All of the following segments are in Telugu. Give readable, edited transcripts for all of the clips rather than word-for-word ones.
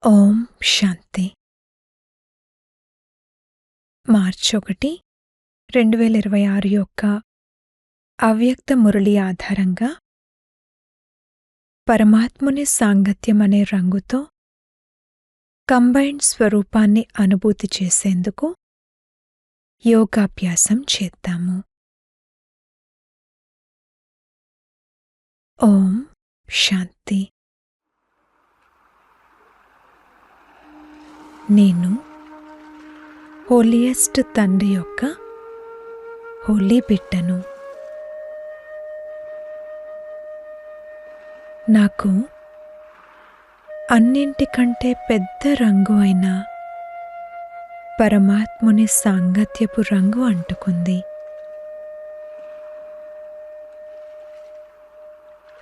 ఓం శాంతి. మార్చి 1, 2026 యొక్క అవ్యక్త మురళి ఆధారంగా పరమాత్ముని సాంగత్యం అనే రంగుతో కంబైన్డ్ స్వరూపాన్ని అనుభూతి చేసేందుకు యోగాభ్యాసం చేద్దాము. ఓం శాంతి. నేను హోలియెస్ట్ తండ్రి యొక్క హోలీ బిడ్డను. నాకు అన్నింటికంటే పెద్ద రంగు అయిన పరమాత్ముని సాంగత్యపు రంగు అంటుకుంది.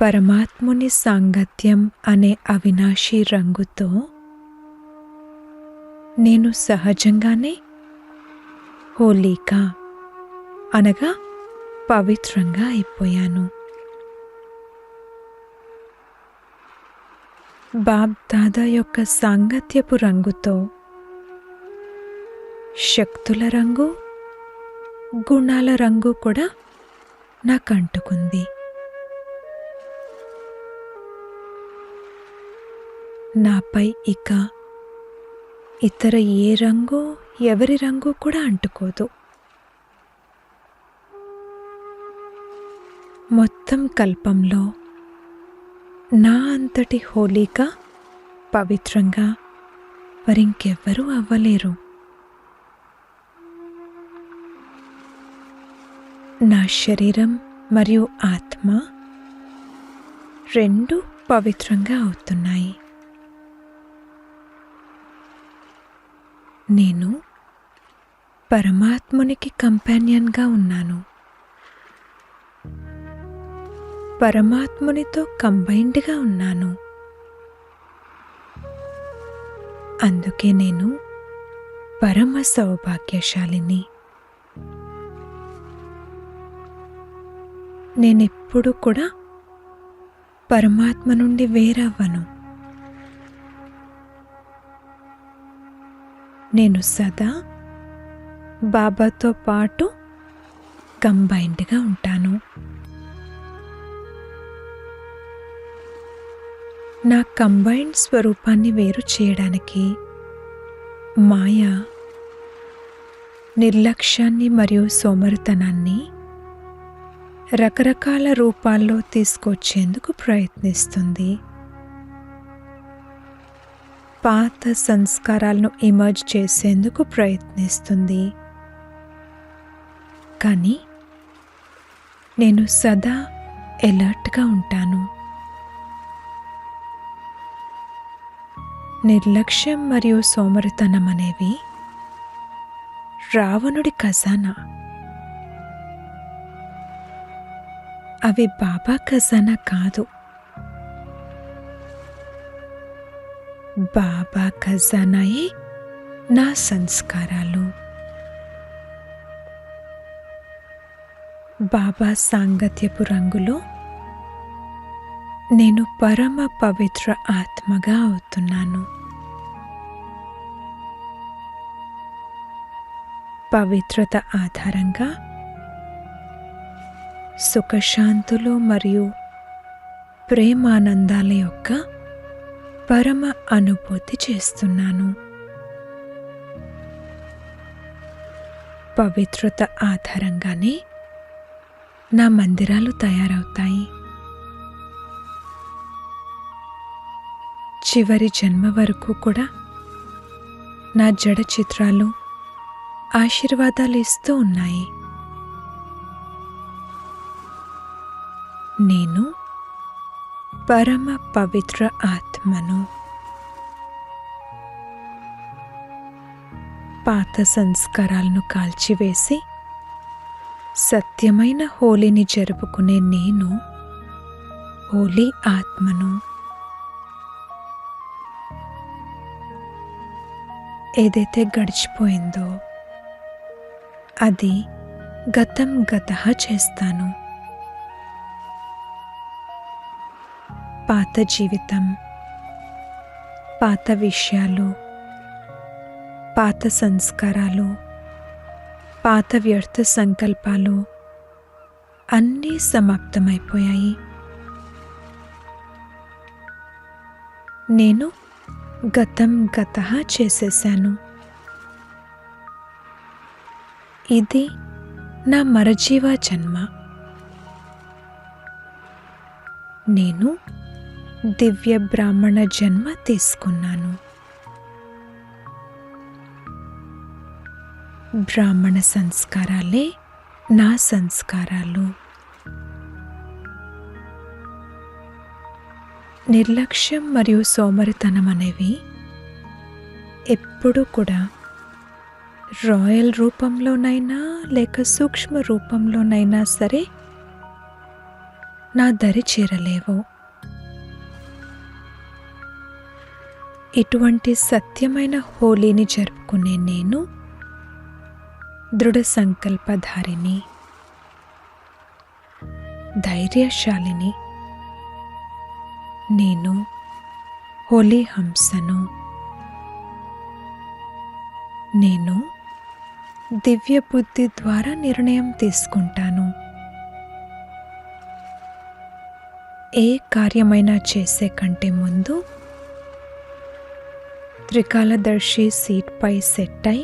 పరమాత్ముని సాంగత్యం అనే అవినాశీ రంగుతో నేను సహజంగానే హోలీగా అనగా పవిత్రంగా అయిపోయాను. బాబ్ దాదా యొక్క సాంగత్యపు రంగుతో శక్తుల రంగు, గుణాల రంగు కూడా నాకు అంటుకుంది. నాపై ఇక ఇతర ఏ రంగు, ఎవరి రంగు కూడా అంటుకోదు. మొత్తం కల్పంలో నా అంతటి హోలీగా, పవిత్రంగా మరింకెవ్వరూ అవ్వలేరు. నా శరీరం మరియు ఆత్మ రెండూ పవిత్రంగా అవుతున్నాయి. నేను పరమాత్మునికి కంపానియన్గా ఉన్నాను. పరమాత్మునితో కంబైన్డ్గా ఉన్నాను. అందుకే నేను పరమ సౌభాగ్యశాలిని. నేనెప్పుడు కూడా పరమాత్మ నుండి వేరవ్వను. నేను సదా బాబాతో పాటు కంబైన్డ్గా ఉంటాను. నా కంబైన్డ్ స్వరూపాన్ని వేరు చేయడానికి మాయ నిర్లక్ష్యాన్ని మరియు సోమరితనాన్ని రకరకాల రూపాల్లో తీసుకొచ్చేందుకు ప్రయత్నిస్తుంది. పాత సంస్కారాలను ఎమర్జ్ చేసేందుకు ప్రయత్నిస్తుంది. కానీ నేను సదా ఎలర్ట్గా ఉంటాను. నిర్లక్ష్యం మరియు సోమరితనం అనేవి రావణుడి ఖజానా. అవి బాబా ఖజానా కాదు. బాబా ఖజానాయే నా సంస్కారాలు. బాబా సాంగత్యపు రంగులో నేను పరమ పవిత్ర ఆత్మగా అవుతున్నాను. పవిత్రత ఆధారంగా సుఖశాంతులు మరియు ప్రేమానందాల యొక్క పరమ అనుభూతి చేస్తున్నాను. పవిత్రత ఆధారంగానే నా మందిరాలు తయారవుతాయి. చివరి జన్మ వరకు కూడా నా జడ చిత్రాలు ఆశీర్వాదాలు ఇస్తూ ఉన్నాయి. నేను పరమ పవిత్ర ఆత్మను. పాత సంస్కారాలను కాల్చివేసి సత్యమైన హోలీని జరుపుకునే నేను హోలీ ఆత్మను. ఏదైతే గడిచిపోయిందో అది గతం గతః చేస్తాను. పాత జీవితం పాత విషయాలు, పాత సంస్కారాలు, పాత వ్యర్థ సంకల్పాలు అన్నీ సమాప్తమైపోయాయి. నేను గతం గతః చేసేశాను. ఇది నా మరజీవ జన్మ. నేను దివ్య బ్రాహ్మణ జన్మ తీసుకున్నాను. బ్రాహ్మణ సంస్కారాలే నా సంస్కారాలు. నిర్లక్ష్యం మరియు సోమరితనం అనేవి ఎప్పుడూ కూడా రాయల్ రూపంలోనైనా లేక సూక్ష్మ రూపంలోనైనా సరే నా దరి చేరలేవు. ఇటువంటి సత్యమైన హోలీని జరుపుకునే నేను దృఢ సంకల్పధారిని, ధైర్యశాలిని. నేను హోలీ హంసను. నేను దివ్య బుద్ధి ద్వారా నిర్ణయం తీసుకుంటాను. ఏ కార్యమైనా చేసే కంటే ముందు త్రికాలదర్శి సీట్పై సెట్ అయి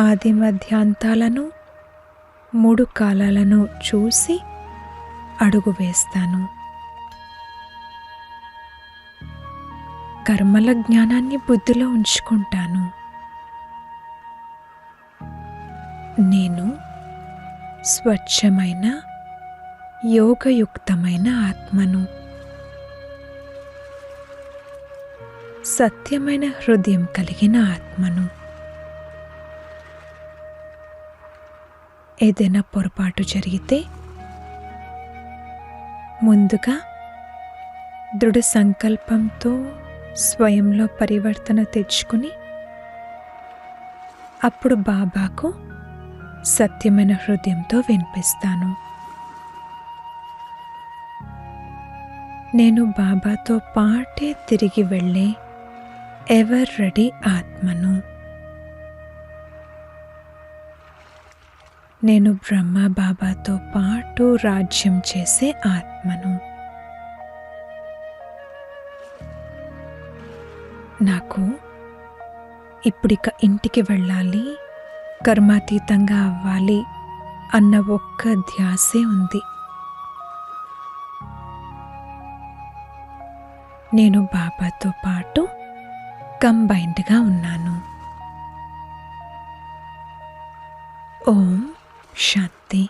ఆది మధ్యాంతాలను 3 కాలాలను చూసి అడుగు వేస్తాను. కర్మల జ్ఞానాన్ని బుద్ధిలో ఉంచుకుంటాను. నేను స్వచ్ఛమైన యోగయుక్తమైన ఆత్మను. సత్యమైన హృదయం కలిగిన ఆత్మను. ఏదైనా పొరపాటు జరిగితే ముందుగా దృఢ సంకల్పంతో స్వయంలో పరివర్తన తెచ్చుకుని అప్పుడు బాబాకు సత్యమైన హృదయంతో వినిపిస్తాను. నేను బాబాతో పాటే తిరిగి వెళ్ళే ఎవర్ రెడీ ఆత్మను. నేను బ్రహ్మ బాబాతో పాటు రాజ్యం చేసే ఆత్మను. నాకు ఇప్పుడిక ఇంటికి వెళ్ళాలి, కర్మాతీతంగా అవ్వాలి అన్న ఒక్క ధ్యాసే ఉంది. నేను బాబాతో పాటు కంబైన్డ్గా ఉన్నాను. ఓం శాంతి.